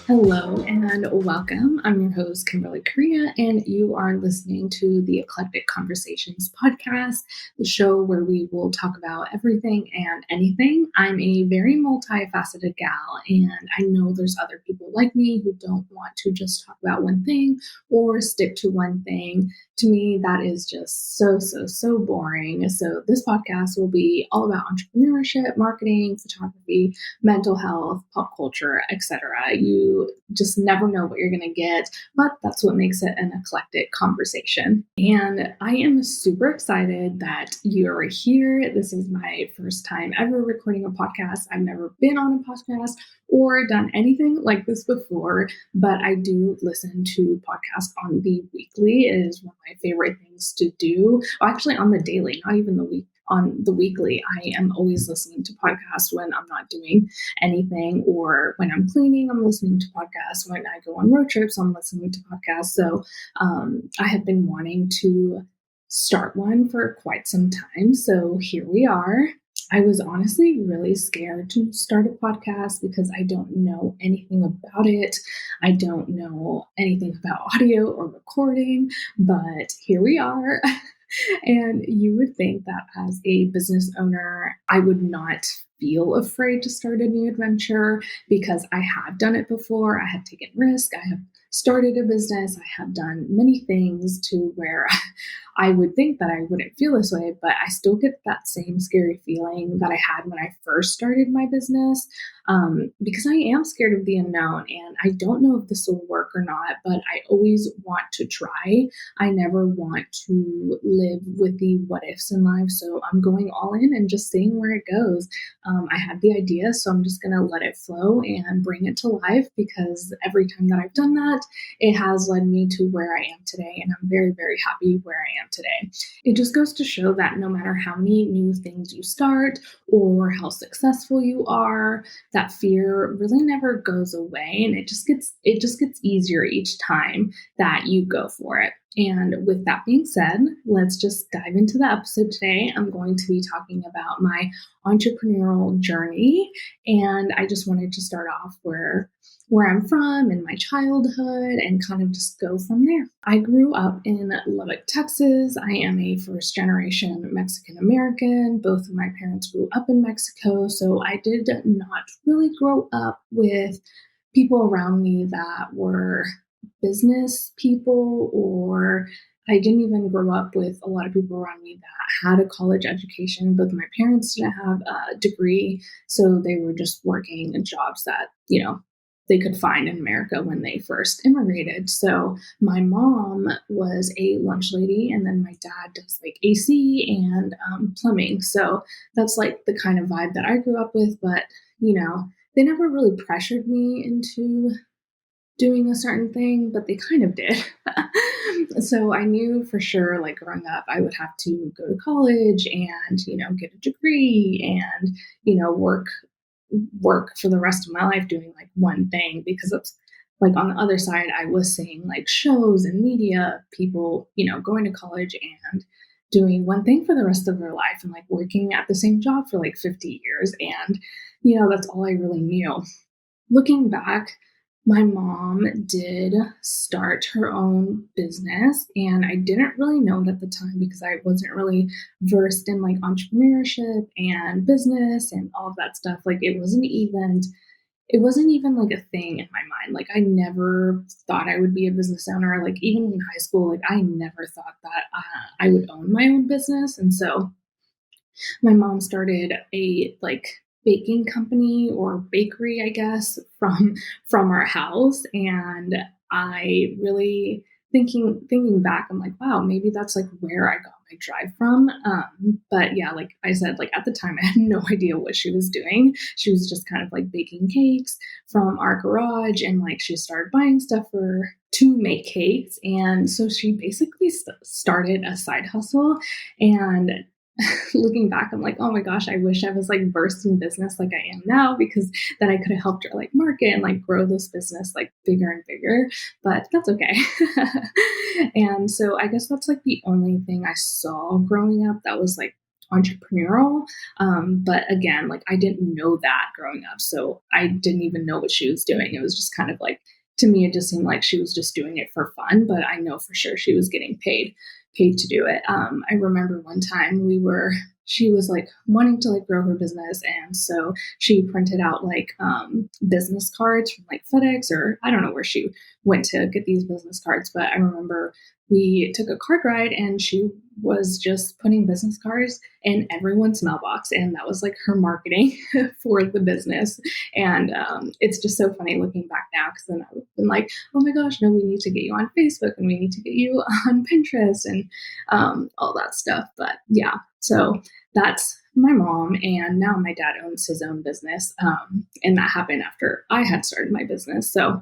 Hello and welcome. I'm your host, Kimberly Correa, and you are listening to the Eclectic Conversations podcast, the show where we will talk about everything and anything. I'm a very multifaceted gal, and I know there's other people like me who don't want to just talk about one thing or stick to one thing. To me, that is just so boring. So, this podcast will be all about entrepreneurship, marketing, photography, mental health, pop culture, etc. You just never know what you're going to get, but that's what makes it an eclectic conversation. And I am super excited that you're here. This is my first time ever recording a podcast. I've never been on a podcast or done anything like this before, but I do listen to podcasts on the weekly. It is one of my favorite things to do. Well, actually, on the daily, not even the week. On the weekly, I am always listening to podcasts when I'm not doing anything, or when I'm cleaning, I'm listening to podcasts. When I go on road trips, I'm listening to podcasts. So I have been wanting to start one for quite some time. So here we are. I was honestly really scared to start a podcast because I don't know anything about it. I don't know anything about audio or recording, but here we are. And you would think that as a business owner, I would not feel afraid to start a new adventure because I have done it before. I have taken risk. I have started a business. I have done many things to where I would think that I wouldn't feel this way, but I still get that same scary feeling that I had when I first started my business, because I am scared of the unknown and I don't know if this will work or not, but I always want to try. I never want to live with the what ifs in life. So I'm going all in and just seeing where it goes. I had the idea, so I'm just going to let it flow and bring it to life because every time that I've done that, it has led me to where I am today. And I'm very happy where I am today. It just goes to show that no matter how many new things you start or how successful you are, that fear really never goes away. And it just gets easier each time that you go for it. And with that being said, let's just dive into the episode today. I'm going to be talking about my entrepreneurial journey. And I just wanted to start off where I'm from and my childhood and kind of just go from there. I grew up in Lubbock, Texas. I am a first generation Mexican American. Both of my parents grew up in Mexico. So I did not really grow up with people around me that were business people, or I didn't even grow up with a lot of people around me that had a college education. Both my parents didn't have a degree, so they were just working in jobs that, they could find in America when they first immigrated. So my mom was a lunch lady, and then my dad does like AC and plumbing. So that's like the kind of vibe that I grew up with. But, they never really pressured me into doing a certain thing, but they kind of did. So I knew for sure, like growing up, I would have to go to college and, get a degree and, work for the rest of my life doing like one thing, because it's like on the other side, I was seeing like shows and media, people, going to college and doing one thing for the rest of their life and like working at the same job for like 50 years. And, that's all I really knew. Looking back, my mom did start her own business, and I didn't really know it at the time because I wasn't really versed in like entrepreneurship and business and all of that stuff. Like it wasn't even like a thing in my mind. Like I never thought I would be a business owner. Like even in high school, like I never thought that I would own my own business. And so my mom started a like baking company or bakery, I guess, from our house. And I really thinking back, I'm like, wow, maybe that's like where I got my drive from. But yeah, like I said, like at the time I had no idea what she was doing. She was just kind of like baking cakes from our garage, and like she started buying stuff to make cakes. And so she basically started a side hustle. And looking back, I'm like, oh my gosh, I wish I was like versed in business like I am now, because then I could have helped her like market and like grow this business like bigger and bigger, but that's okay. And so I guess that's like the only thing I saw growing up that was like entrepreneurial. But again, like I didn't know that growing up. So I didn't even know what she was doing. It was just kind of like, to me, it just seemed like she was just doing it for fun, but I know for sure she was getting paid to do it. I remember one time she was like wanting to like grow her business. And so she printed out like business cards from like FedEx, or I don't know where she went to get these business cards, but I remember we took a card ride and she was just putting business cards in everyone's mailbox. And that was like her marketing for the business. And it's just so funny looking back now, because then I've been like, oh my gosh, no, we need to get you on Facebook and we need to get you on Pinterest and all that stuff. But yeah, so that's my mom. And now my dad owns his own business. And that happened after I had started my business. So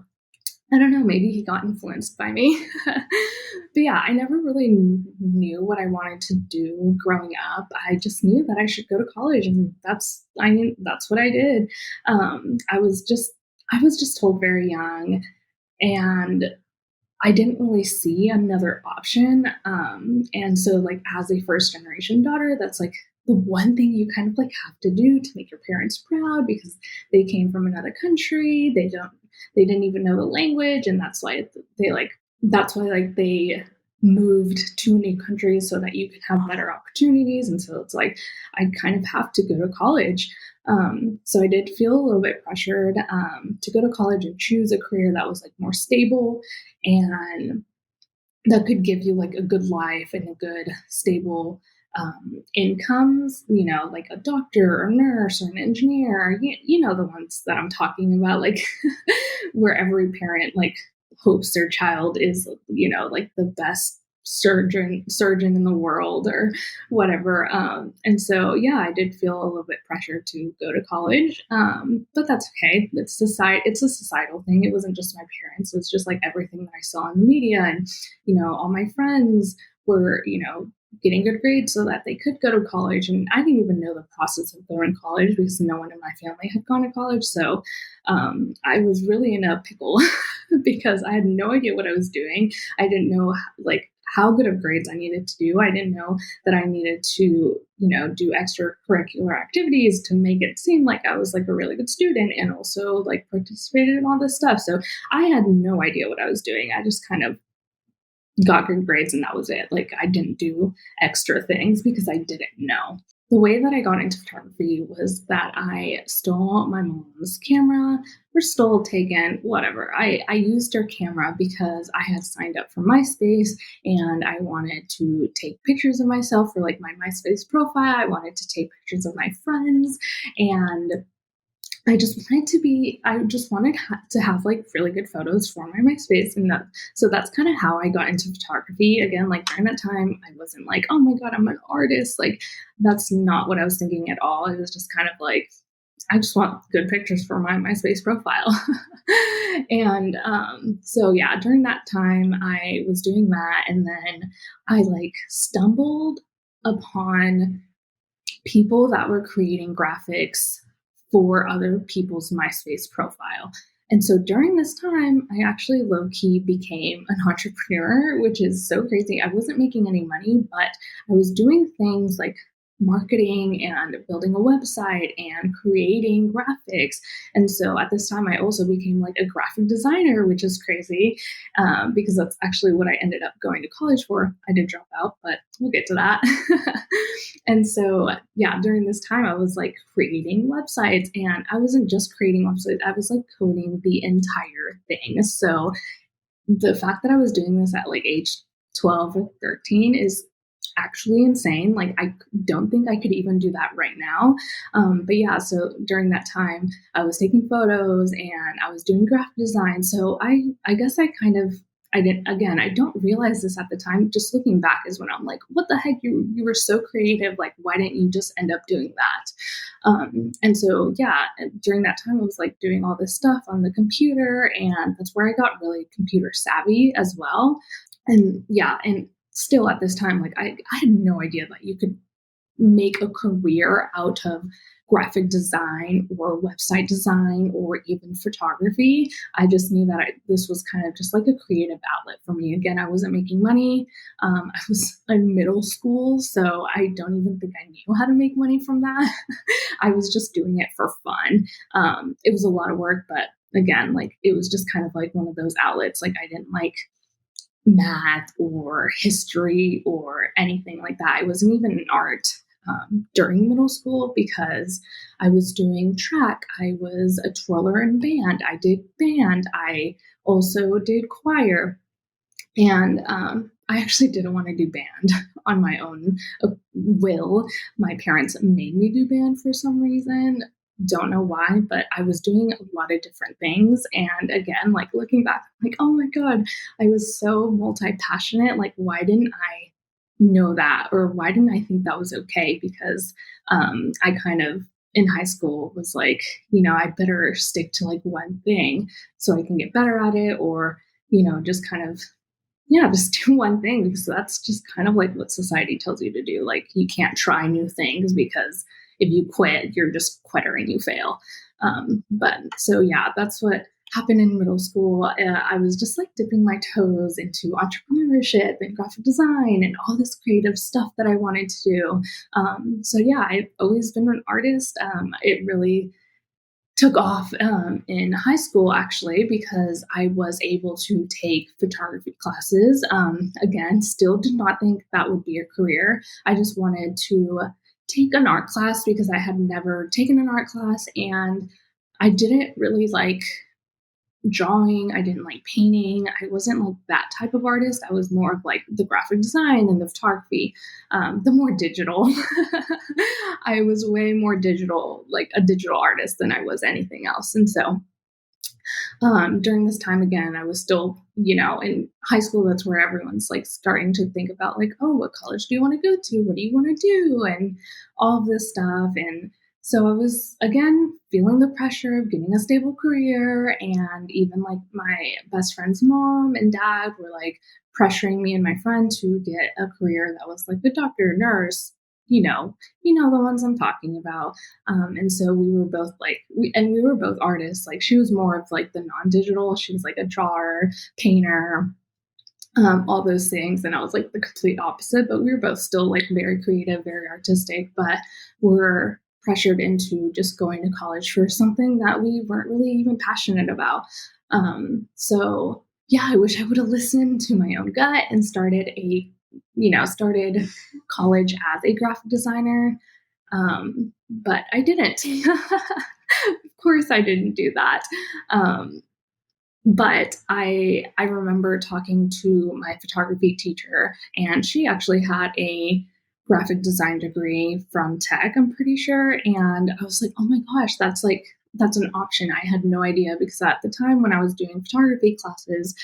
I don't know, maybe he got influenced by me. But yeah, I never really knew what I wanted to do growing up. I just knew that I should go to college, and that's what I did. I was just told very young, and I didn't really see another option. And so like as a first generation daughter, that's like the one thing you kind of like have to do to make your parents proud, because they came from another country. They didn't even know the language. And that's why like they moved to new countries so that you could have better opportunities. And so it's like, I kind of have to go to college. So I did feel a little bit pressured to go to college and choose a career that was like more stable and that could give you like a good life and a good stable incomes, like a doctor or nurse or an engineer, the ones that I'm talking about, like where every parent like hopes their child is, like the best surgeon in the world or whatever. And so, yeah, I did feel a little bit pressured to go to college. But that's okay. It's a societal thing. It wasn't just my parents. It was just like everything that I saw in the media, and, all my friends were, getting good grades so that they could go to college. And I didn't even know the process of going to college because no one in my family had gone to college. So I was really in a pickle because I had no idea what I was doing. I didn't know like how good of grades I needed to do. I didn't know that I needed to, do extracurricular activities to make it seem like I was like a really good student, and also like participated in all this stuff. So I had no idea what I was doing. I just kind of got good grades and that was it. Like I didn't do extra things because I didn't know. The way that I got into photography was that I stole my mom's camera, or stole, taken, whatever. I used her camera because I had signed up for MySpace and I wanted to take pictures of myself for like my MySpace profile. I wanted to take pictures of my friends, and I just wanted to have like really good photos for my MySpace. And so that's kind of how I got into photography. Again, like during that time, I wasn't like, oh my God, I'm an artist. Like that's not what I was thinking at all. It was just kind of like, I just want good pictures for my MySpace profile. And so yeah, during that time I was doing that. And then I like stumbled upon people that were creating graphics for other people's MySpace profile. And so during this time, I actually low key became an entrepreneur, which is so crazy. I wasn't making any money, but I was doing things like marketing and building a website and creating graphics. And so at this time, I also became like a graphic designer, which is crazy because that's actually what I ended up going to college for. I did drop out, but we'll get to that. And so, yeah, during this time, I was like creating websites, and I wasn't just creating websites, I was like coding the entire thing. So the fact that I was doing this at like age 12 or 13 is actually insane. Like, I don't think I could even do that right now. But yeah, so during that time, I was taking photos and I was doing graphic design. So I guess I didn't, again, I don't realize this at the time. Just looking back is when I'm like, what the heck? You were so creative. Like, why didn't you just end up doing that? And so, yeah, during that time, I was like doing all this stuff on the computer, and that's where I got really computer savvy as well. And yeah, and still at this time, like I had no idea that you could make a career out of graphic design or website design or even photography. I just knew that this was kind of just like a creative outlet for me. Again, I wasn't making money. I was in middle school, so I don't even think I knew how to make money from that. I was just doing it for fun. It was a lot of work, but again, like it was just kind of like one of those outlets. Like I didn't like math or history or anything like that. I wasn't even in art during middle school because I was doing track. I was a twirler in band. I did band. I also did choir. And I actually didn't want to do band on my own will. My parents made me do band for some reason. Don't know why, but I was doing a lot of different things. And again, like looking back, like, oh my God, I was so multi passionate. Like, why didn't I know that? Or why didn't I think that was okay? Because I kind of in high school was like, I better stick to like one thing so I can get better at it, or, just kind of yeah, just do one thing because that's just kind of like what society tells you to do. Like you can't try new things because if you quit, you're just quitter and you fail. But so yeah, that's what happened in middle school. I was just like dipping my toes into entrepreneurship and graphic design and all this creative stuff that I wanted to do. So yeah, I've always been an artist. It really took off in high school actually because I was able to take photography classes. Again, still did not think that would be a career. I just wanted to take an art class because I had never taken an art class and I didn't really like drawing. I didn't like painting. I wasn't like that type of artist. I was more of like the graphic design and the photography, the more digital. I was way more digital, like a digital artist than I was anything else. And so during this time again, I was still, in high school, that's where everyone's like starting to think about like, oh, what college do you want to go to? What do you want to do? And all of this stuff. And so I was again feeling the pressure of getting a stable career. And even like my best friend's mom and dad were like pressuring me and my friend to get a career that was like a doctor, nurse, the ones I'm talking about. And so we were both like, we were both artists. Like she was more of like the non-digital. She was like a drawer, painter, all those things. And I was like the complete opposite, but we were both still like very creative, very artistic, but we're pressured into just going to college for something that we weren't really even passionate about. So yeah, I wish I would have listened to my own gut and started college as a graphic designer. But I didn't. Of course, I didn't do that. But I remember talking to my photography teacher, and she actually had a graphic design degree from tech, I'm pretty sure. And I was like, oh my gosh, that's an option. I had no idea because at the time when I was doing photography classes,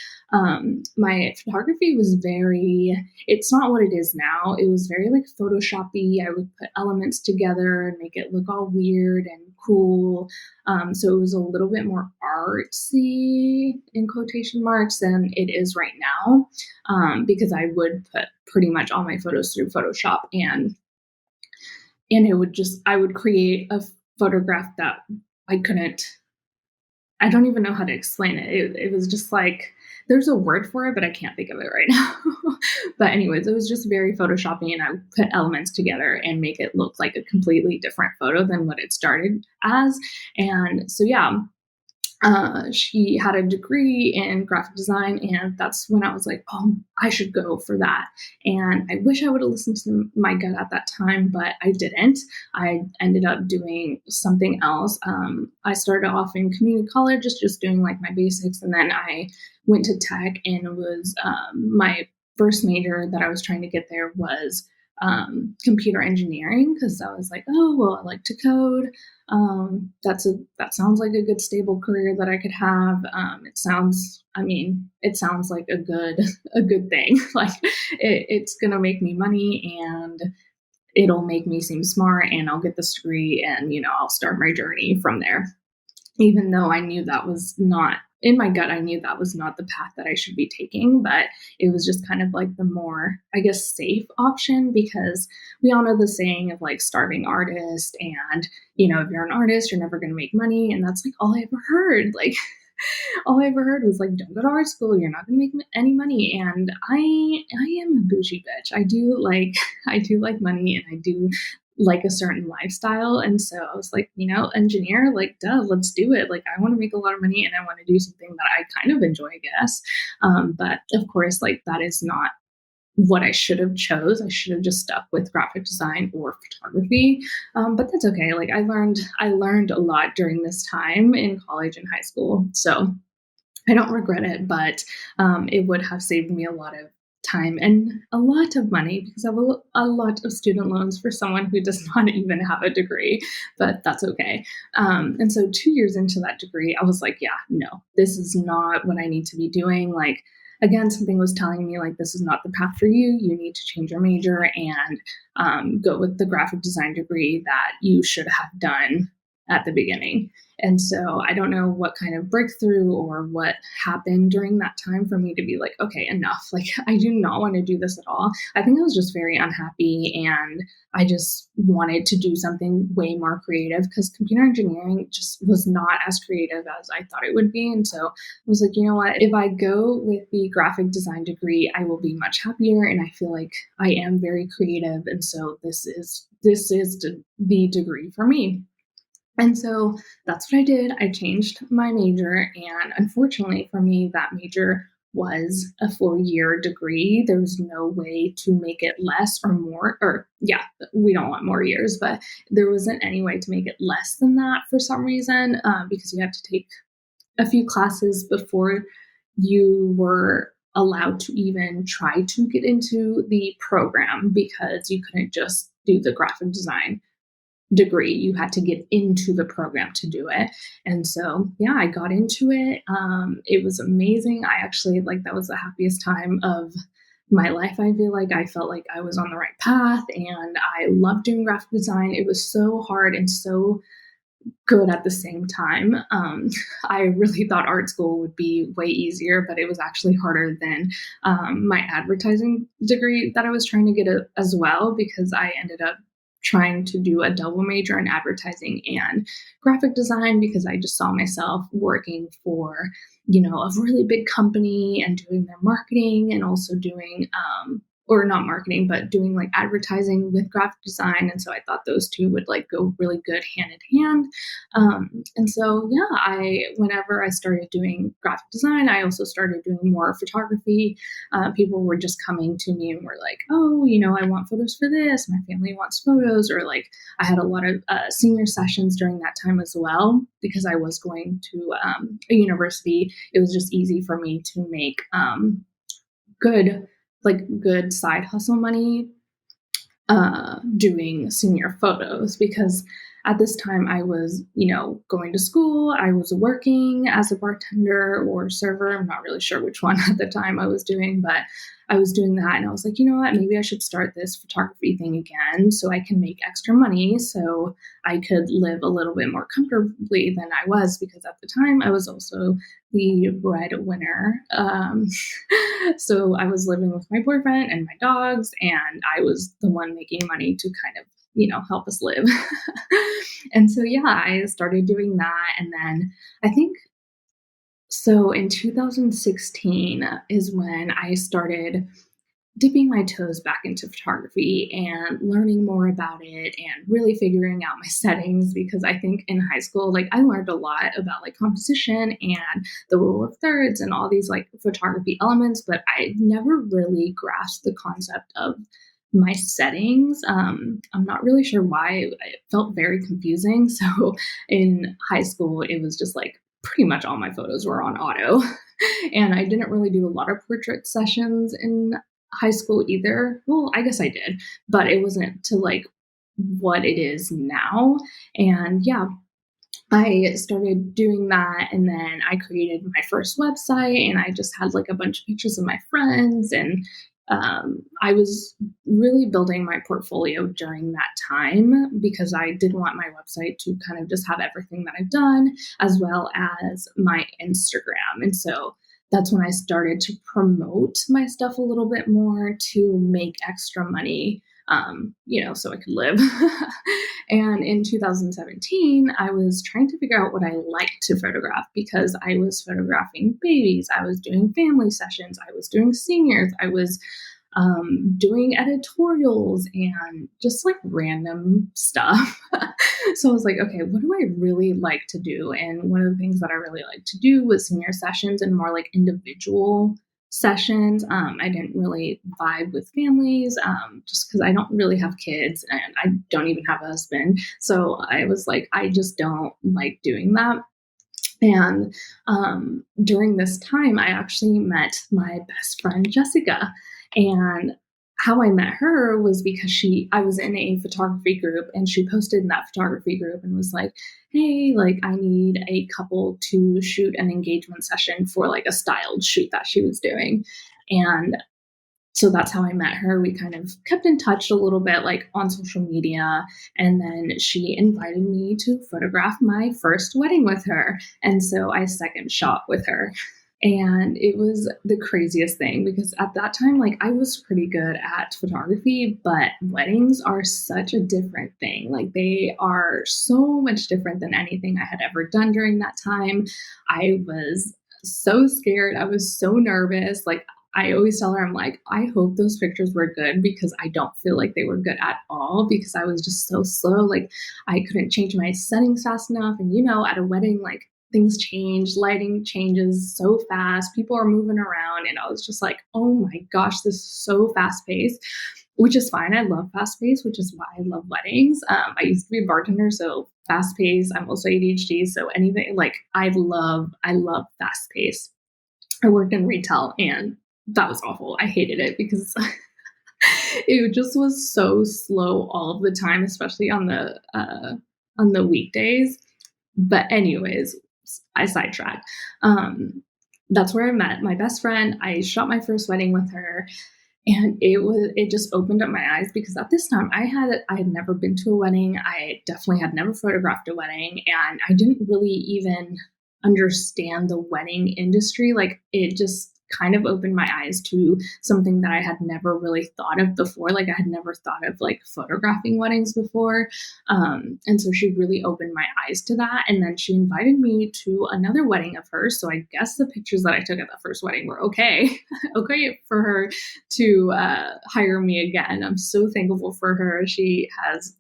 my photography was it's not what it is now. It was very like Photoshoppy. I would put elements together and make it look all weird and cool. So it was a little bit more artsy in quotation marks than it is right now, because I would put pretty much all my photos through Photoshop and I would create a photograph that I don't even know how to explain it. It was just like, there's a word for it, but I can't think of it right now. But anyways, it was just very Photoshoppy and I would put elements together and make it look like a completely different photo than what it started as. And so, yeah, she had a degree in graphic design, and that's when I was like, oh, I should go for that. And I wish I would have listened to my gut at that time, but I didn't. I ended up doing something else. I started off in community college, just doing like my basics, and then I went to tech, and it was my first major that I was trying to get there was computer engineering, because I was like, oh, well, I like to code. That sounds like a good stable career that I could have. It sounds like a good thing. Like it's going to make me money and it'll make me seem smart and I'll get this degree and, I'll start my journey from there. Even though I knew that was not in my gut, I knew that was not the path that I should be taking, but it was just kind of like the more, I guess, safe option because we all know the saying of like starving artist and, if you're an artist, you're never going to make money. And that's like all I ever heard. Like, all I ever heard was like, don't go to art school. You're not going to make any money. And I am a bougie bitch. I do like money and I do like a certain lifestyle. And so I was like, engineer, like, duh, let's do it. Like, I want to make a lot of money and I want to do something that I kind of enjoy, I guess. But of course, like that is not what I should have chose. I should have just stuck with graphic design or photography. But that's okay. Like I learned a lot during this time in college and high school. So I don't regret it, but it would have saved me a lot of time and a lot of money because I have a lot of student loans for someone who does not even have a degree, but that's okay. And so 2 years into that degree, I was like, yeah, no, this is not what I need to be doing. Like, again, something was telling me like, this is not the path for you. You need to change your major and go with the graphic design degree that you should have done at the beginning. And so I don't know what kind of breakthrough or what happened during that time for me to be like, okay, enough. Like, I do not want to do this at all. I think I was just very unhappy and I just wanted to do something way more creative because computer engineering just was not as creative as I thought it would be. And so I was like, you know what? If I go with the graphic design degree, I will be much happier. And I feel like I am very creative. And so this is the degree for me. And so that's what I did. I changed my major. And unfortunately for me, that major was a 4-year degree. There was no way to make it less or more, or yeah, we don't want more years, but there wasn't any way to make it less than that for some reason, because you had to take a few classes before you were allowed to even try to get into the program because you couldn't just do the graphic design degree. You had to get into the program to do it. And so, yeah, I got into it. It was amazing. I actually, like, that was the happiest time of my life. I feel like I felt like I was on the right path and I loved doing graphic design. It was so hard and so good at the same time. I really thought art school would be way easier, but it was actually harder than my advertising degree that I was trying to get as well, because I ended up trying to do a double major in advertising and graphic design because I just saw myself working for, a really big company and doing their marketing and also doing, or not marketing, but doing like advertising with graphic design. And so I thought those two would like go really good hand in hand. And so, yeah, whenever I started doing graphic design, I also started doing more photography. People were just coming to me and were like, oh, I want photos for this. My family wants photos. Or like I had a lot of senior sessions during that time as well, because I was going to a university. It was just easy for me to make good good side hustle money doing senior photos, because at this time I was, going to school, I was working as a bartender or server. I'm not really sure which one at the time I was doing, but I was doing that. And I was like, you know what, maybe I should start this photography thing again so I can make extra money so I could live a little bit more comfortably than I was, because at the time I was also the breadwinner. So I was living with my boyfriend and my dogs, and I was the one making money to kind of, help us live. And so, yeah, I started doing that. And then I think, so in 2016 is when I started dipping my toes back into photography and learning more about it and really figuring out my settings, because I think in high school, like, I learned a lot about like composition and the rule of thirds and all these like photography elements, but I never really grasped the concept of my settings. I'm not really sure why. It felt very confusing. So in high school, it was just like pretty much all my photos were on auto. And I didn't really do a lot of portrait sessions in high school either. Well, I guess I did, but it wasn't to like what it is now. And yeah, I started doing that, and then I created my first website, and I just had like a bunch of pictures of my friends and I was really building my portfolio during that time because I did want my website to kind of just have everything that I've done as well as my Instagram. And so that's when I started to promote my stuff a little bit more to make extra money, so I could live. And in 2017, I was trying to figure out what I liked to photograph because I was photographing babies, I was doing family sessions, I was doing seniors, I was doing editorials and just like random stuff. So I was like, okay, what do I really like to do? And one of the things that I really like to do was senior sessions and more like individual sessions. I didn't really vibe with families just because I don't really have kids and I don't even have a husband. So I was like, I just don't like doing that. And during this time, I actually met my best friend, Jessica. And how I met her was because I was in a photography group and she posted in that photography group and was like, hey, like I need a couple to shoot an engagement session for like a styled shoot that she was doing. And so that's how I met her. We kind of kept in touch a little bit, like on social media. And then she invited me to photograph my first wedding with her. And so I second shot with her. And it was the craziest thing because at that time, like I was pretty good at photography, but weddings are such a different thing. Like they are so much different than anything I had ever done during that time. I was so scared. I was so nervous. Like I always tell her, I'm like, I hope those pictures were good because I don't feel like they were good at all because I was just so slow. Like I couldn't change my settings fast enough. And, at a wedding, like things change, lighting changes so fast, people are moving around. And I was just like, oh my gosh, this is so fast paced, which is fine. I love fast paced, which is why I love weddings. I used to be a bartender, so fast paced. I'm also ADHD. So anything like I love fast paced. I worked in retail and that was awful. I hated it because it just was so slow all of the time, especially on the weekdays. But anyways, I sidetracked. That's where I met my best friend. I shot my first wedding with her, and it just opened up my eyes because at this time I had never been to a wedding. I definitely had never photographed a wedding, and I didn't really even understand the wedding industry. Like it just kind of opened my eyes to something that I had never really thought of before. Like I had never thought of like photographing weddings before. And so she really opened my eyes to that. And then she invited me to another wedding of hers. So I guess the pictures that I took at the first wedding were okay. Okay for her to hire me again. I'm so thankful for her. She has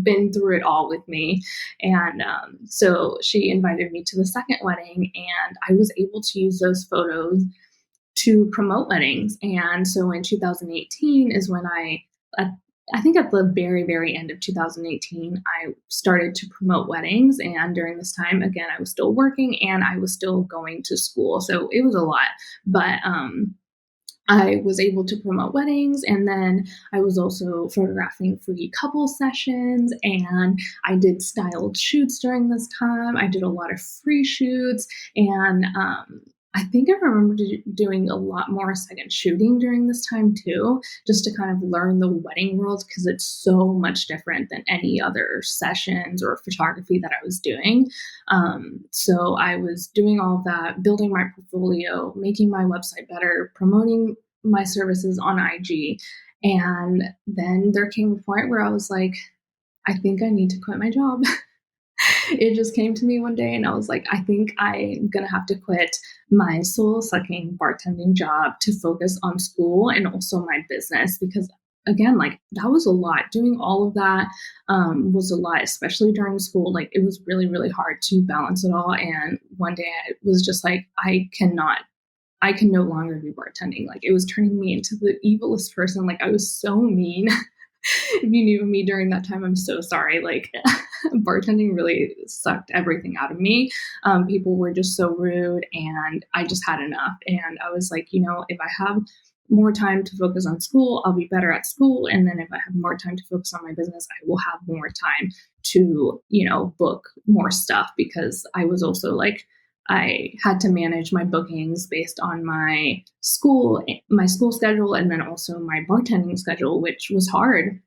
been through it all with me. And so she invited me to the second wedding and I was able to use those photos to promote weddings. And so in 2018 is when I think at the very, very end of 2018, I started to promote weddings. And during this time, again, I was still working and I was still going to school. So it was a lot, but I was able to promote weddings, and then I was also photographing free couple sessions, and I did styled shoots during this time. I did a lot of free shoots, and I think I remember doing a lot more second shooting during this time too, just to kind of learn the wedding world because it's so much different than any other sessions or photography that I was doing. So I was doing all of that, building my portfolio, making my website better, promoting my services on IG. And then there came a point where I was like, I think I need to quit my job. It just came to me one day and I was like, I think I'm going to have to quit my soul sucking bartending job to focus on school and also my business because again, like that was a lot. Doing all of that was a lot, especially during school. Like it was really, really hard to balance it all. And one day I was just like, I can no longer do bartending. Like it was turning me into the evilest person. Like I was so mean. If you knew me during that time, I'm so sorry. Like bartending really sucked everything out of me. People were just so rude and I just had enough. And I was like, if I have more time to focus on school, I'll be better at school. And then if I have more time to focus on my business, I will have more time to, book more stuff because I was also like, I had to manage my bookings based on my school schedule, and then also my bartending schedule, which was hard.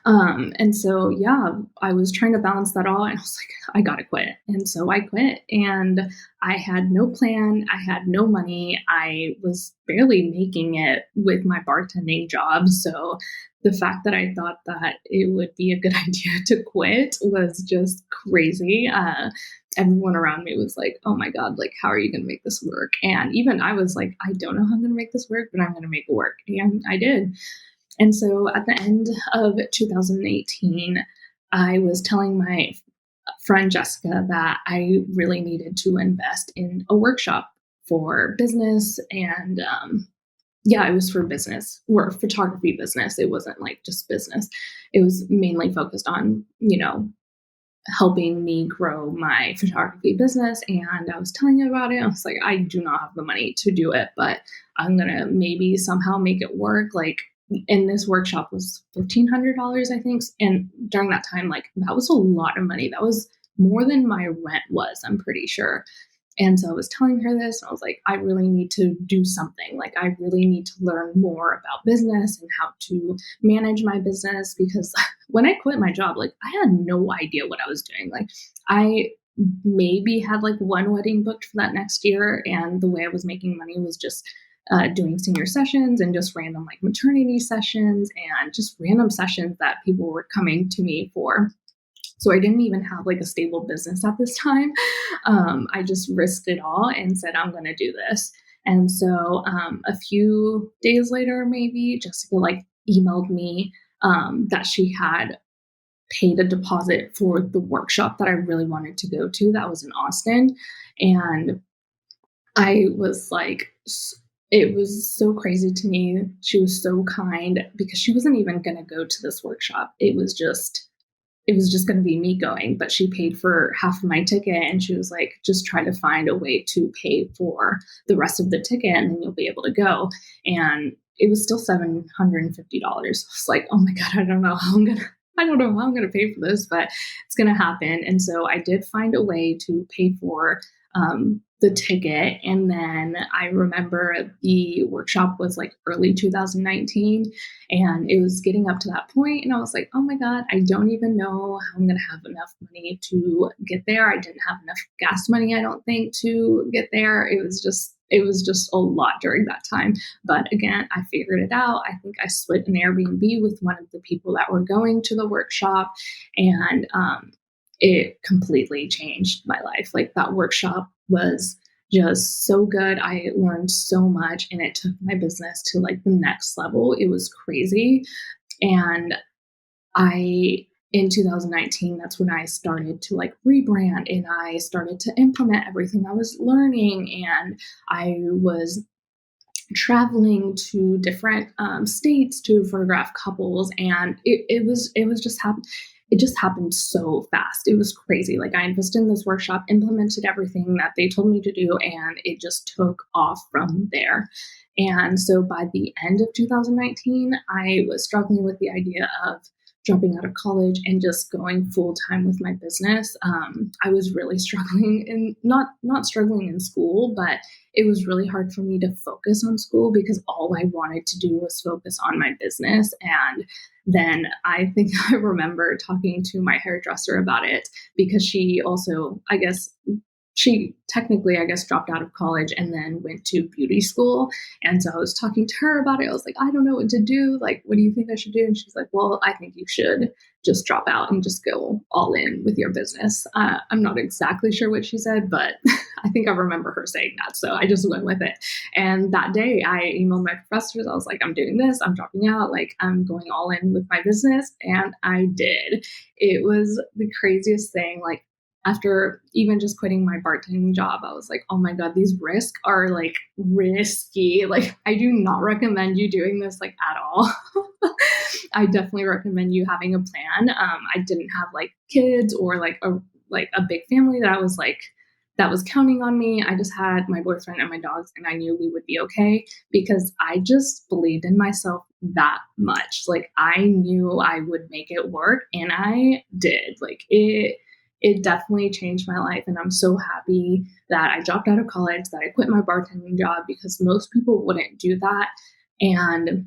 And so, yeah, I was trying to balance that all, and I was like, I gotta quit. And so I quit, and I had no plan. I had no money. I was barely making it with my bartending job. So the fact that I thought that it would be a good idea to quit was just crazy. Everyone around me was like, oh my God, like, how are you going to make this work? And even I was like, I don't know how I'm going to make this work, but I'm going to make it work. And I did. And so at the end of 2018, I was telling my friend Jessica that I really needed to invest in a workshop for business. And yeah, it was for business or photography business. It wasn't like just business. It was mainly focused on, helping me grow my photography business. And I was telling her about it. I was like, I do not have the money to do it, but I'm going to maybe somehow make it work. Like, and this workshop was $1,500, I think. And during that time, like, that was a lot of money. That was more than my rent was, I'm pretty sure. And so I was telling her this, and I was like, I really need to do something. Like, I really need to learn more about business and how to manage my business, because when I quit my job, like, I had no idea what I was doing. Like, I maybe had like one wedding booked for that next year. And the way I was making money was just doing senior sessions and just random like maternity sessions and just random sessions that people were coming to me for. So I didn't even have like a stable business at this time. I just risked it all and said, I'm going to do this. And so a few days later, maybe Jessica like emailed me that she had paid a deposit for the workshop that I really wanted to go to. That was in Austin. And I was like, it was so crazy to me. She was so kind because she wasn't even going to go to this workshop. It was just going to be me going, but she paid for half of my ticket, and she was like, just try to find a way to pay for the rest of the ticket and then you'll be able to go. And it was still $750. I was like, oh my God, I don't know how I'm going to pay for this, but it's going to happen. And so I did find a way to pay for the ticket. And then I remember the workshop was like early 2019, and it was getting up to that point, and I was like, oh my God, I don't even know how I'm going to have enough money to get there. I didn't have enough gas money, I don't think, to get there. It was just a lot during that time. But again, I figured it out. I think I split an Airbnb with one of the people that were going to the workshop, and it completely changed my life. Like, that workshop was just so good. I learned so much, and it took my business to like the next level. It was crazy. And in 2019, that's when I started to like rebrand, and I started to implement everything I was learning. And I was traveling to different states to photograph couples, and it just happened so fast. It was crazy. Like, I invested in this workshop, implemented everything that they told me to do, and it just took off from there. And so by the end of 2019, I was struggling with the idea of dropping out of college and just going full time with my business. I was really struggling, and not struggling in school, but it was really hard for me to focus on school because all I wanted to do was focus on my business. And then I think I remember talking to my hairdresser about it, because she also, she technically, dropped out of college and then went to beauty school. And so I was talking to her about it. I was like, I don't know what to do. Like, what do you think I should do? And she's like, well, I think you should just drop out and just go all in with your business. I'm not exactly sure what she said, but I think I remember her saying that. So I just went with it. And that day I emailed my professors. I was like, I'm doing this. I'm dropping out. Like, I'm going all in with my business. And I did. It was the craziest thing. Like, after even just quitting my bartending job, I was like, oh my God, these risks are like risky. Like, I do not recommend you doing this like at all. I definitely recommend you having a plan. I didn't have like kids or like a big family that was counting on me. I just had my boyfriend and my dogs, and I knew we would be okay because I just believed in myself that much. Like, I knew I would make it work, and I did. Like, it definitely changed my life. And I'm so happy that I dropped out of college, that I quit my bartending job, because most people wouldn't do that. And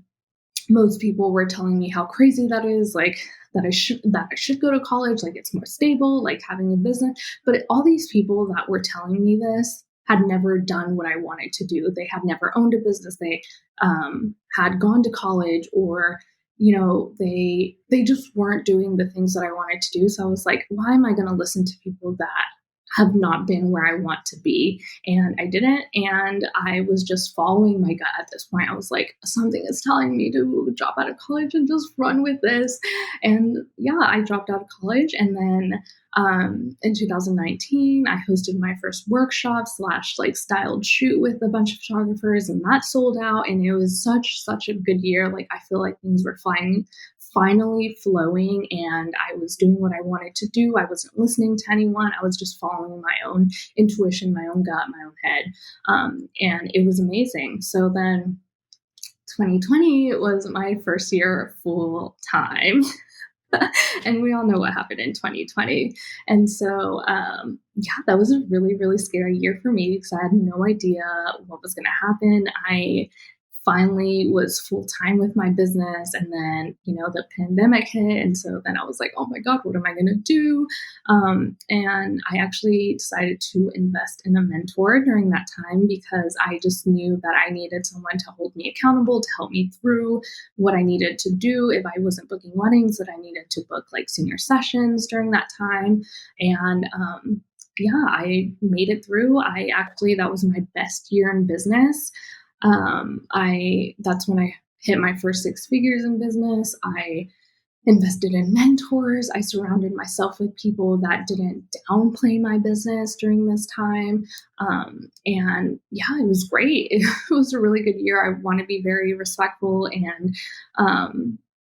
most people were telling me how crazy that is, like that I should go to college, like it's more stable, like having a business. But all these people that were telling me this had never done what I wanted to do. They had never owned a business. They had gone to college, or they just weren't doing the things that I wanted to do. So I was like, why am I going to listen to people that have not been where I want to be? And I didn't. And I was just following my gut at this point. I was like, something is telling me to drop out of college and just run with this. And yeah, I dropped out of college. And then in 2019, I hosted my first workshop slash like styled shoot with a bunch of photographers, and that sold out. And it was such a good year. Like, I feel like things were finally flowing, and I was doing what I wanted to do. I wasn't listening to anyone. I was just following my own intuition, my own gut, my own head. And it was amazing. So then 2020 was my first year full time. And we all know what happened in 2020. And so, yeah, that was a really scary year for me, because I had no idea what was going to happen. I finally was full time with my business, and then the pandemic hit, and so then I was like, oh my god, what am I going to do? And I actually decided to invest in a mentor during that time, because I just knew that I needed someone to hold me accountable, to help me through what I needed to do. If I wasn't booking weddings, that I needed to book like senior sessions during that time. And yeah, I made it through. That was my best year in business. That's when I hit my first six figures in business. I invested in mentors. I surrounded myself with people that didn't downplay my business during this time. And yeah, it was great. It was a really good year. I want to be very respectful, and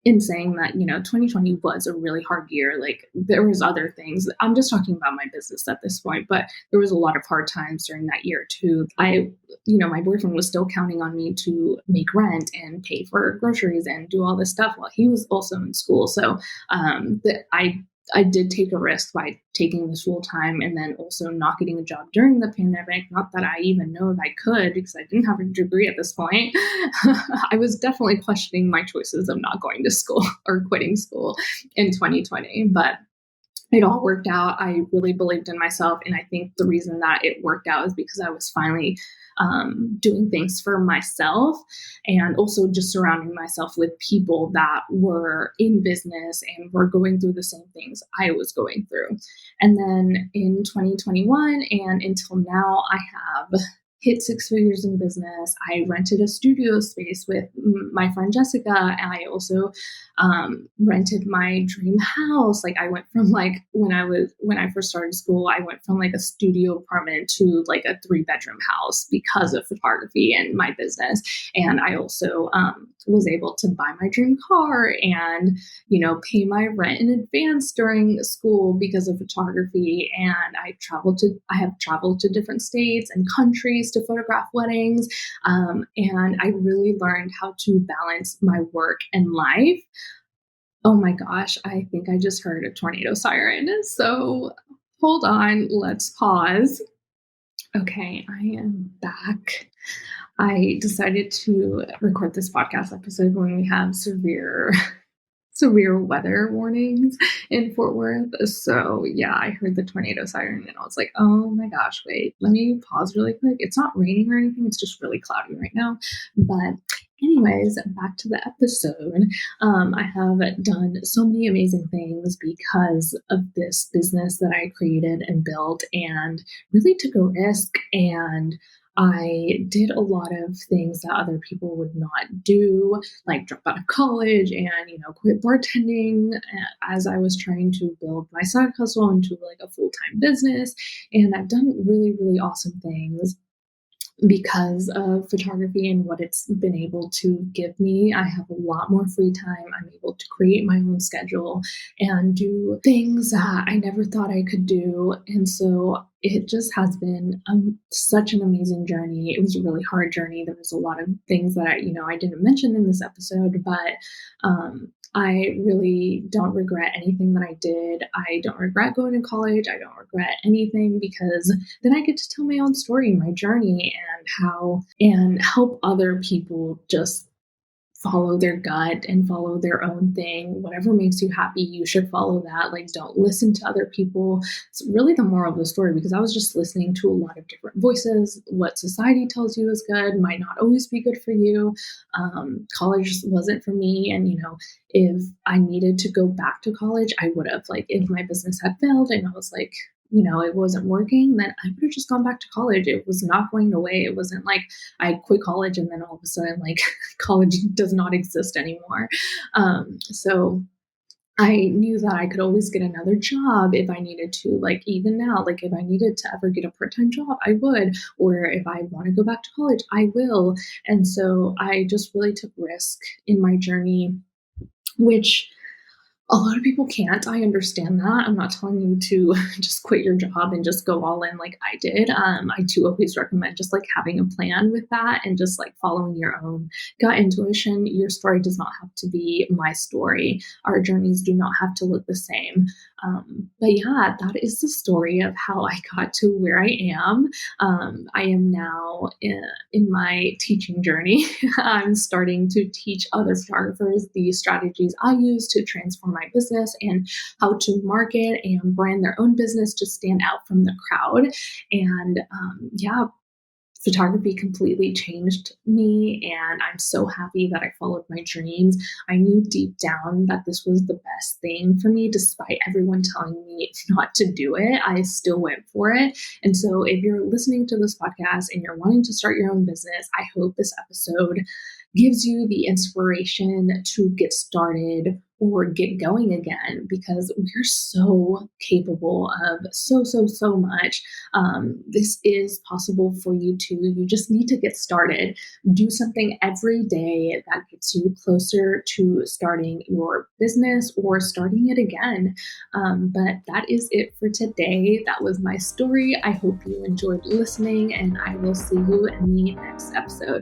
in saying that 2020 was a really hard year. Like, there was other things. I'm just talking about my business at this point, but there was a lot of hard times during that year too. My boyfriend was still counting on me to make rent and pay for groceries and do all this stuff while he was also in school. So I did take a risk by taking this full time, and then also not getting a job during the pandemic. Not that I even know if I could, because I didn't have a degree at this point. I was definitely questioning my choices of not going to school or quitting school in 2020, but it all worked out. I really believed in myself. And I think the reason that it worked out is because I was finally doing things for myself, and also just surrounding myself with people that were in business and were going through the same things I was going through. And then in 2021 and until now, I have hit six figures in business. I rented a studio space with my friend Jessica, and I also rented my dream house. Like, I went from when I first started school, I went from like a studio apartment to like a 3-bedroom house because of photography and my business. And I also was able to buy my dream car and pay my rent in advance during school because of photography. And I have traveled to different states and countries to photograph weddings. And I really learned how to balance my work and life. Oh my gosh, I think I just heard a tornado siren. So hold on, let's pause. Okay, I am back. I decided to record this podcast episode when we have severe weather warnings in Fort Worth. So yeah, I heard the tornado siren and I was like, oh my gosh, wait, let me pause really quick. It's not raining or anything. It's just really cloudy right now. But anyways, back to the episode. I have done so many amazing things because of this business that I created and built, and really took a risk, and I did a lot of things that other people would not do, like drop out of college and, quit bartending as I was trying to build my side hustle into like a full-time business. And I've done really awesome things because of photography and what it's been able to give me. I have a lot more free time. I'm able to create my own schedule and do things that I never thought I could do. And so it just has been such an amazing journey. It was a really hard journey. There was a lot of things that I didn't mention in this episode, but I really don't regret anything that I did. I don't regret going to college. I don't regret anything because then I get to tell my own story, my journey, and help other people just follow their gut and follow their own thing. Whatever makes you happy, you should follow that. Like, don't listen to other people. It's really the moral of the story because I was just listening to a lot of different voices. What society tells you is good might not always be good for you. College just wasn't for me. And, if I needed to go back to college, I would have. Like, if my business had failed and I was like, it wasn't working, then I would have just gone back to college. It was not going away. It wasn't like I quit college and then all of a sudden, like, college does not exist anymore. So I knew that I could always get another job if I needed to. Like, even now, like, if I needed to ever get a part-time job, I would. Or if I want to go back to college, I will. And so I just really took risk in my journey, which a lot of people can't. I understand that. I'm not telling you to just quit your job and just go all in like I did. I do always recommend just like having a plan with that and just like following your own gut intuition. Your story does not have to be my story. Our journeys do not have to look the same. But yeah, that is the story of how I got to where I am. I am now in my teaching journey. I'm starting to teach other photographers the strategies I use to transform my business and how to market and brand their own business to stand out from the crowd. And yeah, photography completely changed me, and I'm so happy that I followed my dreams. I knew deep down that this was the best thing for me, despite everyone telling me not to do it. I still went for it. And so if you're listening to this podcast and you're wanting to start your own business, I hope this episode gives you the inspiration to get started or get going again, because we're so capable of so much. This is possible for you too. You just need to get started. Do something every day that gets you closer to starting your business or starting it again. But that is it for today. That was my story. I hope you enjoyed listening, and I will see you in the next episode.